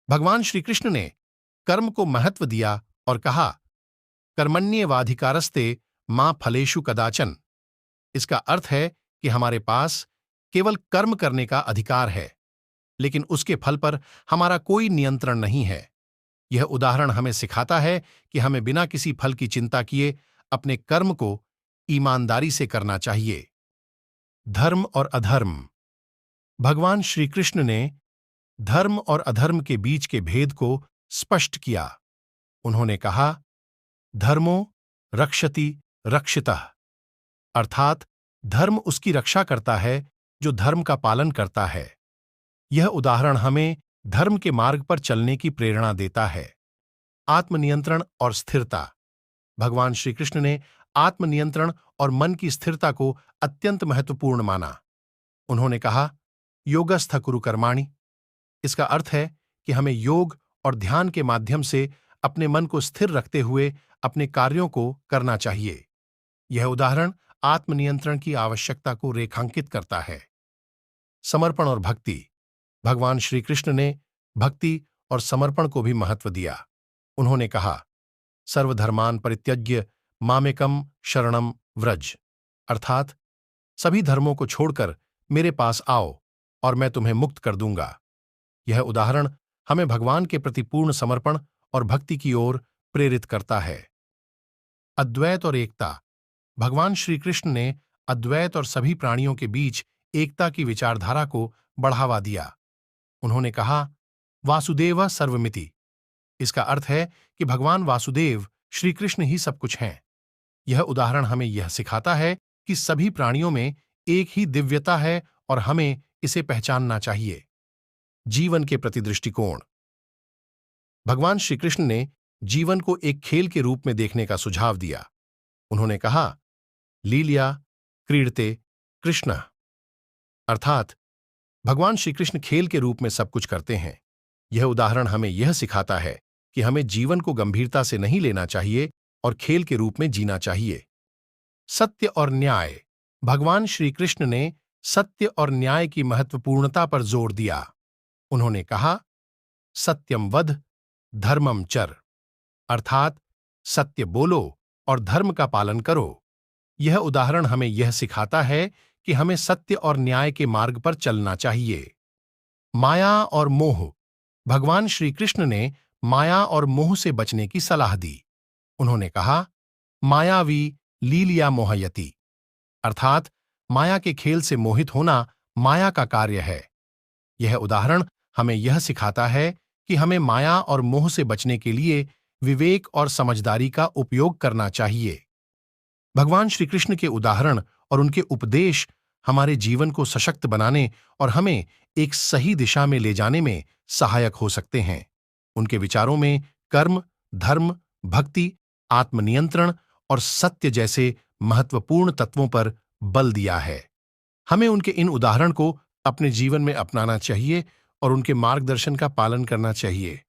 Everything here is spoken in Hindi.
भगवान श्री कृष्ण ने कर्म को महत्व दिया और कहा, कर्मण्येवाधिकारस्ते मां फलेषु कदाचन। इसका अर्थ है कि हमारे पास केवल कर्म करने का अधिकार है, लेकिन उसके फल पर हमारा कोई नियंत्रण नहीं है। यह उदाहरण हमें सिखाता है कि हमें बिना किसी फल की चिंता किए अपने कर्म को ईमानदारी से करना चाहिए। धर्म और अधर्म। भगवान श्री कृष्ण ने धर्म और अधर्म के बीच के भेद को स्पष्ट किया। उन्होंने कहा, धर्मो रक्षति रक्षितः, अर्थात धर्म उसकी रक्षा करता है जो धर्म का पालन करता है। यह उदाहरण हमें धर्म के मार्ग पर चलने की प्रेरणा देता है। आत्मनियंत्रण और स्थिरता। भगवान श्री कृष्ण ने आत्मनियंत्रण और मन की स्थिरता को अत्यंत महत्वपूर्ण माना। उन्होंने कहा, योगस्थ कुरु कर्माणि। इसका अर्थ है कि हमें योग और ध्यान के माध्यम से अपने मन को स्थिर रखते हुए अपने कार्यों को करना चाहिए। यह उदाहरण आत्मनियंत्रण की आवश्यकता को रेखांकित करता है। समर्पण और भक्ति। भगवान श्री कृष्ण ने भक्ति और समर्पण को भी महत्व दिया। उन्होंने कहा, सर्वधर्मान परित्यज्य मामेकम शरणम व्रज, अर्थात सभी धर्मों को छोड़कर मेरे पास आओ और मैं तुम्हें मुक्त कर दूंगा। यह उदाहरण हमें भगवान के प्रति पूर्ण समर्पण और भक्ति की ओर प्रेरित करता है। अद्वैत और एकता। भगवान श्री कृष्ण ने अद्वैत और सभी प्राणियों के बीच एकता की विचारधारा को बढ़ावा दिया। उन्होंने कहा, वासुदेव सर्वमिति। इसका अर्थ है कि भगवान वासुदेव श्री कृष्ण ही सब कुछ हैं। यह उदाहरण हमें यह सिखाता है कि सभी प्राणियों में एक ही दिव्यता है और हमें इसे पहचानना चाहिए। जीवन के प्रति दृष्टिकोण। भगवान श्री कृष्ण ने जीवन को एक खेल के रूप में देखने का सुझाव दिया। उन्होंने कहा, लील्या क्रीडते कृष्ण, अर्थात भगवान श्री कृष्ण खेल के रूप में सब कुछ करते हैं। यह उदाहरण हमें यह सिखाता है कि हमें जीवन को गंभीरता से नहीं लेना चाहिए और खेल के रूप में जीना चाहिए। सत्य और न्याय। भगवान श्री कृष्ण ने सत्य और न्याय की महत्वपूर्णता पर जोर दिया। उन्होंने कहा, सत्यम वद धर्मम चर, अर्थात सत्य बोलो और धर्म का पालन करो। यह उदाहरण हमें यह सिखाता है कि हमें सत्य और न्याय के मार्ग पर चलना चाहिए। माया और मोह। भगवान श्री कृष्ण ने माया और मोह से बचने की सलाह दी। उन्होंने कहा, मायावी लीलिया मोहयति, अर्थात माया के खेल से मोहित होना माया का कार्य है। यह उदाहरण हमें यह सिखाता है कि हमें माया और मोह से बचने के लिए विवेक और समझदारी का उपयोग करना चाहिए। भगवान श्री कृष्ण के उदाहरण और उनके उपदेश हमारे जीवन को सशक्त बनाने और हमें एक सही दिशा में ले जाने में सहायक हो सकते हैं। उनके विचारों में कर्म, धर्म, भक्ति, आत्मनियंत्रण और सत्य जैसे महत्वपूर्ण तत्वों पर बल दिया है। हमें उनके इन उदाहरण को अपने जीवन में अपनाना चाहिए और उनके मार्गदर्शन का पालन करना चाहिए।